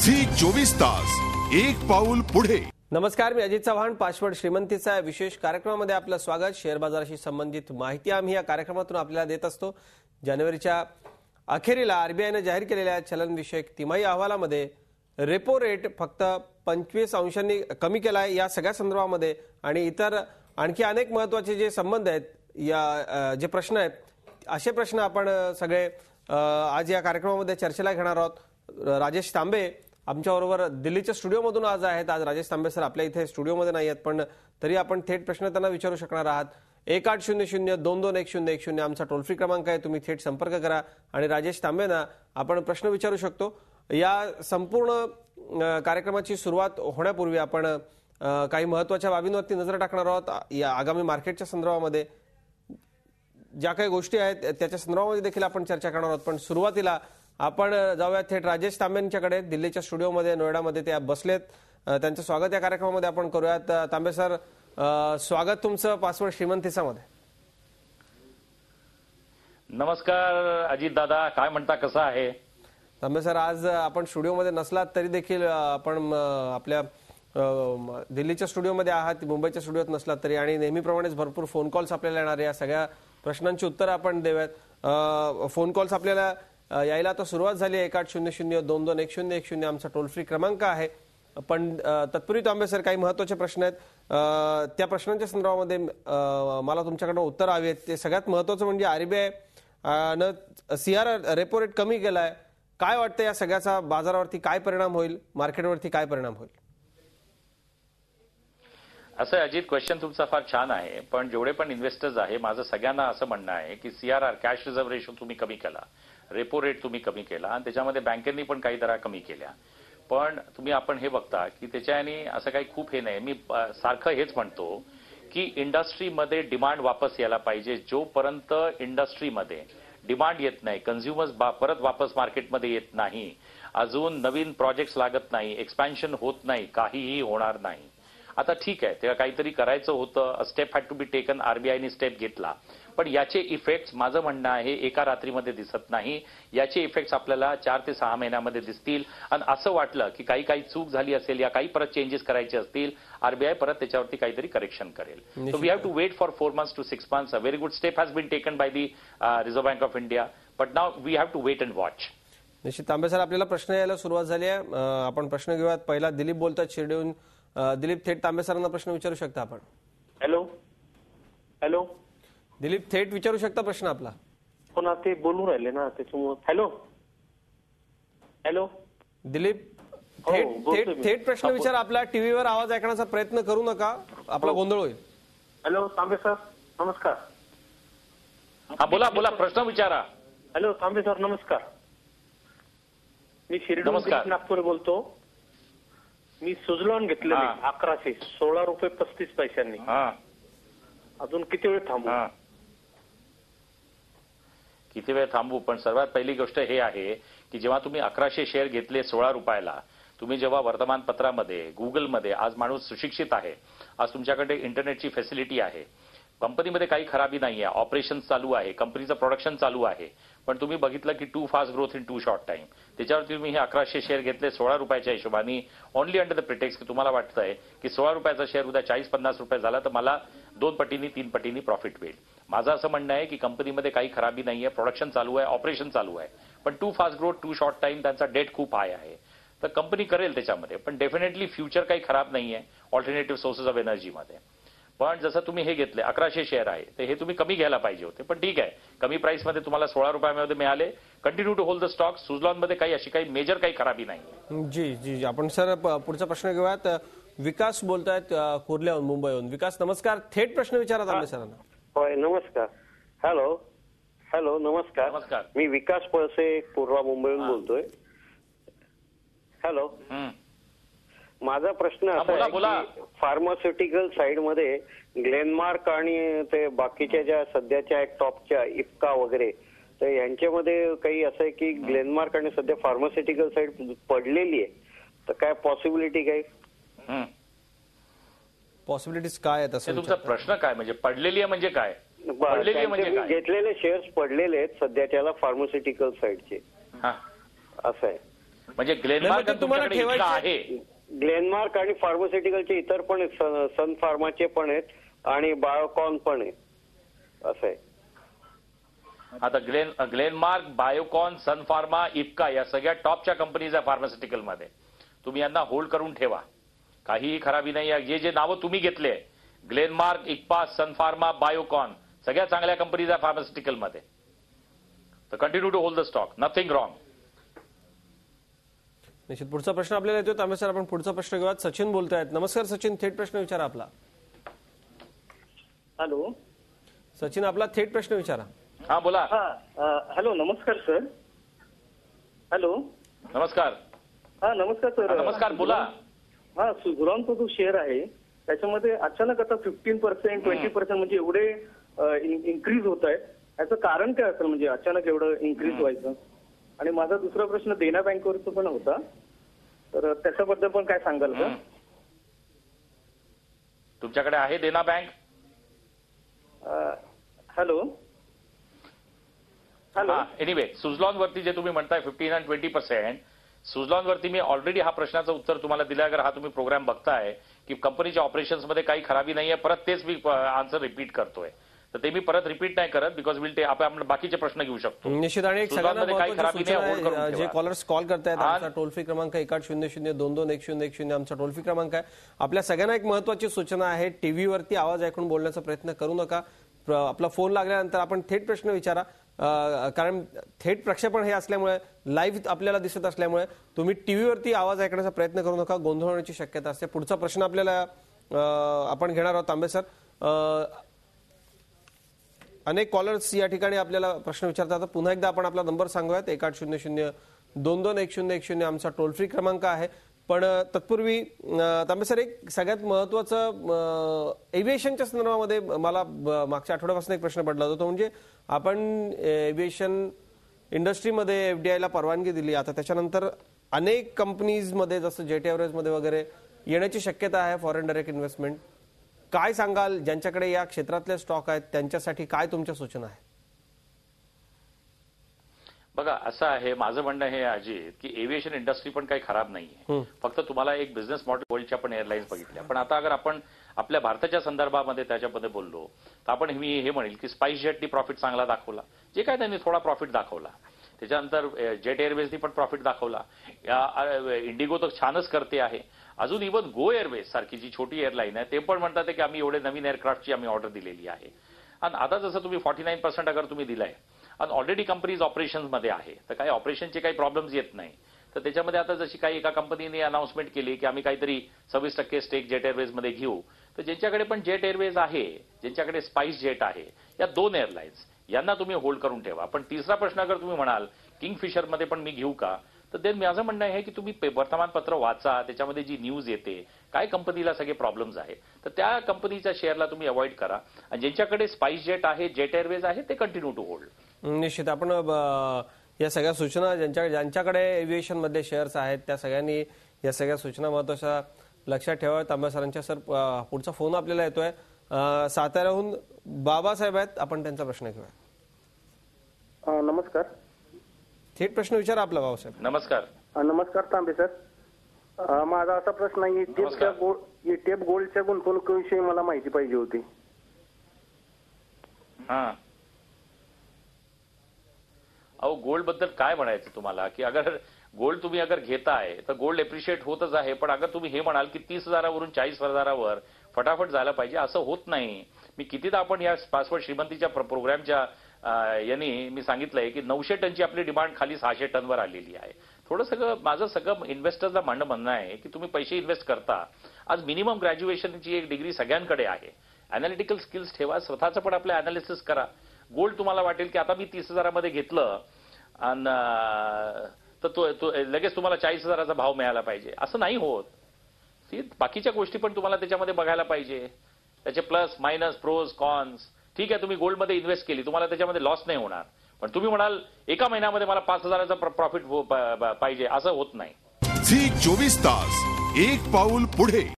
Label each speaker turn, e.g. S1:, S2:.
S1: Zee 24 तास एक पाऊल पुढे.
S2: नमस्कार, मी अजित चव्हाण. पासवर्ड श्रीमंतीचा विशेष कार्यक्रमामध्ये आपलं स्वागत. शेअर बाजाराशी संबंधित माहिती आम्ही या कार्यक्रमातून आपल्याला देत असतो. जानेवारीच्या अखेरीला आरबीआयने जाहीर केलेल्या चलनविषयक तिमाही अहवालामध्ये रेपो रेट फक्त 25 अंशांनी कमी केला आहे. या सगळ्या संदर्भामध्ये आणि इतर आणखी अनेक महत्त्वाचे जे संबंध आहेत, या जे प्रश्न आहेत, असे प्रश्न आपण सगळे आज या कार्यक्रमामध्ये चर्चेला घेणार आहोत. राजेश तांबे आमच्याबरोबर दिल्लीच्या स्टुडिओमधून आज आहेत. आज राजेश तांबे सर आपल्या इथे स्टुडिओमध्ये नाही आहेत, पण तरी आपण थेट प्रश्न त्यांना विचारू शकणार आहात. 1800-2210-10 आमचा टोल फ्री क्रमांक आहे. तुम्ही थेट संपर्क करा आणि राजेश तांबेंना आपण प्रश्न विचारू शकतो. या संपूर्ण कार्यक्रमाची सुरुवात होण्यापूर्वी आपण काही महत्त्वाच्या बाबींवरती नजर टाकणार आहोत. या आगामी मार्केटच्या संदर्भामध्ये ज्या काही गोष्टी आहेत त्याच्या संदर्भामध्ये देखील आपण चर्चा करणार आहोत. पण सुरुवातीला आपण जाऊया थेट राजेश तांबेंच्याकडे. दिल्लीच्या स्टुडिओमध्ये नोएडामध्ये ते बसलेत. त्यांचं स्वागत या कार्यक्रमामध्ये आपण करूयात. तांबे सर, स्वागत तुमचं पासवर्ड श्रीमंतीसामध्ये.
S3: नमस्कार अजित दादा, काय म्हणता, कसं आहे?
S2: तांबे सर, आज आपण स्टुडिओमध्ये नसलात तरी देखील आपण आपल्या दिल्लीच्या स्टुडिओमध्ये आहात, मुंबईच्या स्टुडिओत नसलात तरी, आणि नेहमीप्रमाणेच भरपूर फोन कॉल्स आपल्याला येणार आहे. या सगळ्या प्रश्नांची उत्तरं आपण देऊयात. फोन कॉल्स आपल्याला यायला आता सुरुवात झाली आहे. 1800-2210-10 आमचा टोल फ्री क्रमांक आहे. पण तत्पूर्वी तांबे सर, काही महत्त्वाचे प्रश्न आहेत. त्या प्रश्नांच्या संदर्भामध्ये मला तुमच्याकडनं उत्तर हवी आहेत. ते सगळ्यात महत्त्वाचं म्हणजे आरबीआय न सीआर रेपो रेट कमी केलाय. काय वाटतं या सगळ्याचा बाजारावरती काय परिणाम होईल, मार्केटवरती काय परिणाम होईल?
S3: असं अजित, क्वेश्चन तुमचा फार छान आहे. पण जेवढे पण इन्व्हेस्टर्स आहे, माझं सगळ्यांना असं म्हणणं आहे की सीआरआर, कॅश रिझर्व्ह रेशो तुम्ही कमी केला, रेपो रेट तुम्ही कमी केला आणि त्याच्यामध्ये बँकेंनी पण काही दरा कमी केल्या. पण तुम्ही आपण हे बघता की त्याच्याने असं काही खूप हे नाही. मी सारखं हेच म्हणतो की इंडस्ट्रीमध्ये डिमांड वापस यायला पाहिजे. जोपर्यंत इंडस्ट्रीमध्ये डिमांड येत नाही, कन्झ्युमर्स परत वापस मार्केटमध्ये येत नाही, अजून नवीन प्रोजेक्ट्स लागत नाही, एक्सपॅन्शन होत नाही, काहीही होणार नाही. आता ठीक आहे, तेव्हा काहीतरी करायचं होतं, step had to be taken, आरबीआयने स्टेप घेतला. पण याचे इफेक्ट्स, माझं म्हणणं आहे, एका रात्रीमध्ये दिसत नाही. याचे इफेक्ट्स आपल्याला 4 ते 6 महिन्यामध्ये दिसतील. आणि असं वाटलं की काही चूक झाली असेल या काही परत चेंजेस करायचे असतील, आरबीआय परत त्याच्यावरती काहीतरी करेक्शन करेल. So we have to wait for 4 months to 6 months. A very good step has been taken by the Reserve Bank of India, but now we have to wait and watch.
S2: निश्चित. Tambe sir, आपल्याला प्रश्न यायला सुरुवात झाली आहे. आपण प्रश्न घेऊयात. पहिला दिलीप बोलतात शिर्डीहून. दिलीप, थेट तांबे सरांना प्रश्न विचारू शकता आपण.
S4: हॅलो हॅलो
S2: दिलीप, थेट विचारू शकता प्रश्न आपला.
S4: हो ना, ते बोलून राहिले ना त्याच्यामुळे. हॅलो हॅलो
S2: दिलीप, थेट प्रश्न विचार. आपला टीव्हीवर आवाज ऐकण्याचा प्रयत्न करू नका, आपला गोंधळ होईल.
S4: हॅलो तांबे सर, नमस्कार.
S3: हा, बोला बोला, प्रश्न विचारा.
S4: हॅलो तांबे सर, नमस्कार. मी शिर्डी नागपूर बोलतो. मी सुझलॉन घेतलेले 1100, ₹16.35. अजून किती वेळ थांबू?
S3: किती वेळ थांबू? पण सर्वात पहिली गोष्ट हे आहे की जेव्हा तुम्ही 1100 शेअर घेतले ₹16, तुम्ही जेव्हा वर्तमानपत्रामध्ये, गुगलमध्ये, आज माणूस सुशिक्षित आहे, आज तुमच्याकडे इंटरनेटची फॅसिलिटी आहे, कंपनीमध्ये काही खराबी नाहीये, ऑपरेशन चालू आहे, कंपनीचं प्रोडक्शन चालू आहे, पण तुम्ही बघितलं की too fast growth in too short time, त्याच्यावरती तुम्ही हे 1100 शेअर घेतले ₹16 हिशोबाने, ओनली अंडर द प्रिटेक्स की तुम्हाला वाटतंय की ₹16 शेअर उद्या ₹40-50 झाला तर मला 2 पटींनी 3 पटींनी प्रॉफिट होईल. माझं असं म्हणणं आहे की कंपनीमध्ये काही खराबी नाहीये, प्रोडक्शन चालू आहे, ऑपरेशन चालू आहे, पण too fast growth too short time, त्यांचा डेट खूप हाय आहे, तर कंपनी करेल त्याच्यामध्ये. पण डेफिनेटली फ्युचर काही खराब नाहीये ऑल्टरनेटिव्ह सोर्सेस ऑफ एनर्जीमध्ये. पण जसं तुम्ही हे घेतले 1100 शेअर आहे, तर हे तुम्ही कमी घ्यायला पाहिजे होते. पण ठीक आहे, कमी प्राइसमध्ये तुम्हाला ₹16 मिळाले. Continue to hold the stock. सुझलॉनमध्ये काही अशी काही मेजर काही खराबी नाही.
S2: जी जी, आपण सर पुढचा प्रश्न घेऊयात. विकास बोलतायत कुर्ल्याहून, मुंबईहून. विकास, नमस्कार. थेट प्रश्न विचारा तांबे सरांना.
S4: होय, नमस्कार. हॅलो हॅलो नमस्कार.
S3: नमस्कार.
S4: मी विकास पळसे, पूर्वा, मुंबईहून बोलतोय. हॅलो. माझा प्रश्न असा आहे की फार्मास्युटिकल साइड मध्ये ग्लेनमार्क आणि ते बाकीच्या ज्या सध्याच्या टॉपच्या इफ्का वगैरे, तर यांच्यामध्ये काही असं आहे की ग्लेनमार्क आणि सध्या फार्मास्युटिकल साइड पडलेली आहे, तर काय पॉसिबिलिटी काय?
S2: पॉसिबिलिटीज काय आहेत असं
S3: तुमचा प्रश्न काय? म्हणजे पडलेली आहे म्हणजे काय? पडलेली म्हणजे काय?
S4: घेतलेले शेअर्स पडलेले आहेत सध्याच्याला फार्मास्युटिकल साइडचे, असं आहे.
S3: म्हणजे ग्लेनमार्क
S2: तुम्हाला
S3: तुमच्याकडे इतका आहे.
S4: ग्लेनमार्क आणि फार्मास्युटिकलचे इतर पण आहेत, सन फार्माचे पण आहेत आणि बायोकॉन पण आहे, असं आहे.
S3: आता ग्लेनमार्क, बायोकॉन, सन फार्मा, इफ्का या सगळ्या टॉपच्या कंपनीज आहे फार्मास्युटिकलमध्ये. तुम्ही यांना होल्ड करून ठेवा, काहीही खराबी नाही आहे. जे नावं तुम्ही घेतले, ग्लेनमार्क, इफ्का, सन फार्मा, बायोकॉन, सगळ्या चांगल्या कंपनीज आहे फार्मास्युटिकलमध्ये. तर continue to hold the stock, nothing wrong.
S2: निश्चित. पुढचा प्रश्न आपल्याला येतो तांबे सर, आपण पुढचा प्रश्न घेऊयात. सचिन बोलतायत. नमस्कार सचिन, थेट प्रश्न विचारा आपला.
S5: हॅलो
S2: सचिन, आपला थेट प्रश्न विचारा.
S3: हा बोला.
S5: हॅलो, नमस्कार सर. हॅलो,
S3: नमस्कार.
S5: हा नमस्कार सर.
S3: नमस्कार, बोला.
S5: हा, सुझलॉनचा जो शेअर आहे त्याच्यामध्ये अचानक आता 15%, 20% म्हणजे एवढे इन्क्रीज होत आहे, याचं कारण काय असेल, म्हणजे अचानक एवढं इन्क्रीज व्हायचं? आणि माझा दुसरा प्रश्न देना बँकेवरचा पण होता, तर त्याच्याबद्दल पण काय सांगाल का?
S3: तुमच्याकडे आहे Dena bank?
S5: Hello hello.
S3: Anyway, Suzlon वरती जे तुम्ही म्हणताय 15 आणि 20%, सुझलॉन वरती मी ऑलरेडी हा प्रश्नाचं उत्तर तुम्हाला दिलं. अगर हा तुम्ही प्रोग्राम बघताय की कंपनीच्या ऑपरेशन्स मध्ये काही खराबी नाहीये, परत तेच मी आन्सर रिपीट करतोय, तर ते मी परत रिपीट नाही करत, बिकॉज आपण बाकीचे प्रश्न घेऊ शकतो.
S2: निश्चित. आणि एक
S3: सुझलॉनमध्ये काही खराबी नाही, होल्ड करून
S2: जे
S3: ठेवा.
S2: कॉलर्स कॉल करतायत, आमचा टोल फ्री क्रमांक 1800-22-1010 आमचा टोल फ्री क्रमांक आहे. आपल्या सगळ्यांना एक महत्वाची सूचना आहे, टीव्हीवरती आवाज ऐकून बोलण्याचा प्रयत्न करू नका. आपला फोन लागल्यानंतर आपण थेट प्रश्न विचारा, कारण थेट प्रक्षेपण हे असल्यामुळे, लाईव्ह आपल्याला दिसत असल्यामुळे तुम्ही टीव्हीवरती आवाज ऐकण्याचा प्रयत्न करू नका, गोंधळ होण्याची शक्यता असते. पुढचा प्रश्न आपल्याला आपण घेणार आहोत तांबे सर. अनेक कॉलर्स या ठिकाणी आपल्याला प्रश्न विचारतात. पुन्हा एकदा आपण आपला नंबर सांगूयात, 1800-22-1010 आमचा टोल फ्री क्रमांक आहे. पण तत्पूर्वी तांबे सर, एक सगळ्यात महत्वाचं एव्हिएशनच्या संदर्भामध्ये मला मागच्या आठवड्यापासून एक प्रश्न पडला होता, तो म्हणजे आपण एव्हिएशन इंडस्ट्रीमध्ये एफडीआयला परवानगी दिली, आता त्याच्यानंतर अनेक कंपनीजमध्ये जसं जेट एअरवेजमध्ये वगैरे येण्याची शक्यता आहे फॉरेन डायरेक्ट इन्व्हेस्टमेंट. काय सांगाल, ज्यांच्याकडे या क्षेत्रातले स्टॉक आहेत त्यांच्यासाठी काय तुमच्या सूचना आहेत?
S3: बघा, असं आहे, माझं म्हणणं हे अजित, की एव्हिएशन इंडस्ट्री पण काही खराब नाहीये. फक्त तुम्हाला एक बिझनेस मॉडेल, वर्ल्डच्या पण एअरलाईन्स बघितल्या. पण आता अगर आपण आपल्या भारताच्या संदर्भामध्ये त्याच्यामध्ये बोललो, तर आपण मी हे म्हणेल की स्पाइस जेटनी प्रॉफिट चांगला दाखवला, जे काय त्यांनी थोडा प्रॉफिट दाखवला. त्याच्यानंतर जेट एअरवेजनी पण प्रॉफिट दाखवला. इंडिगो तर छानच करते आहे. अजून इव्हन गो एअरवेज सारखी जी छोटी एअरलाईन आहे, ते पण म्हणतात की आम्ही एवढे नवीन एअरक्राफ्टची आम्ही ऑर्डर दिलेली आहे. आणि आता जसं तुम्ही 49% अगर तुम्ही दिलाय आणि ऑलरेडी कंपनीज ऑपरेशनमध्ये आहे, तर काही ऑपरेशनचे काही प्रॉब्लेम्स येत नाही. तर त्याच्यामध्ये आता जशी काही एका कंपनीने अनाउन्समेंट केली की आम्ही काहीतरी 26% स्टेक जेट एअरवेजमध्ये घेऊ, तर ज्यांच्याकडे पण जेट एअरवेज आहे, ज्यांच्याकडे स्पाइस जेट आहे, या 2 एअरलाईन्स यांना तुम्ही होल्ड करून ठेवा. पण तिसरा प्रश्न अगर तुम्ही म्हणाल किंगफिशरमध्ये पण मी घेऊ का, तर देन माझं म्हणणं आहे की तुम्ही वर्तमानपत्र वाचा, त्याच्यामध्ये जी न्यूज येते, काय कंपनीला सगळे प्रॉब्लेम्स आहेत, तर त्या कंपनीच्या शेअरला तुम्ही अवॉइड करा. आणि ज्यांच्याकडे स्पाइस जेट आहे, जेट एअरवेज आहे, ते कंटिन्यू टू होल्ड.
S2: निश्चित. आपण या सगळ्या सूचना, ज्यांच्याकडे एव्हिएशन मध्ये शेअर्स आहेत, त्या सगळ्यांनी या सगळ्या सूचना महत्वाच्या लक्षात ठेवाव्यात. तांबे सरांच्या. सर, पुढचा फोन आपल्याला येतोय, साताऱ्याहून बाबासाहेब आहेत, आपण त्यांचा प्रश्न घेऊया.
S5: नमस्कार.
S2: थेट प्रश्न विचारा आपला बाबासाहेब.
S3: नमस्कार.
S5: नमस्कार तांबे सर. माझा असा प्रश्न आहे, ETF गोल्डच्या गुंतवणुकीविषयी मला माहिती पाहिजे होती.
S3: अहो, गोल्ड बद्दल काय म्हणायचं तुम्हाला, की अगर गोल्ड तुम्ही अगर घेताय तर गोल्ड एप्रिशिएट होतच आहे. पण अगर तुम्ही हे म्हणाल की 30,000वरून 40,000वर फटाफट झालं पाहिजे, असं होत नाही. मी कितीदा आपण या पासवर्ड श्रीमंतीच्या प्रोग्रामच्या यांनी मी सांगितलंय की 900 टनची आपली डिमांड खाली 600 टनवर आलेली आहे. थोडं सगळं माझं सगळं इन्व्हेस्टर्सला म्हणणं आहे की तुम्ही पैसे इन्व्हेस्ट करता, आज मिनिमम ग्रॅज्युएशनची एक डिग्री सगळ्यांकडे आहे. अॅनालिटिकल स्किल्स ठेवा, स्वतःचं पण आपलं अॅनालिसिस करा. गोल्ड तुम्हाला वाटेल की आता मी 30,000मध्ये घेतलं आणि तर लगेच तुम्हाला 40,000चा भाव मिळाला पाहिजे, असं नाही होत. बाकीच्या गोष्टी पण तुम्हाला त्याच्यामध्ये बघायला पाहिजे, त्याचे प्लस मायनस प्रोज कॉन्स. ठीक आहे, तुम्ही गोल्डमध्ये इन्व्हेस्ट केली, तुम्हाला त्याच्यामध्ये लॉस नाही होणार. पण तुम्ही म्हणाल एका महिन्यामध्ये मला 5,000चा प्रॉफिट पाहिजे, असं होत नाही.
S1: झी 24 तास, एक पाऊल पुढे.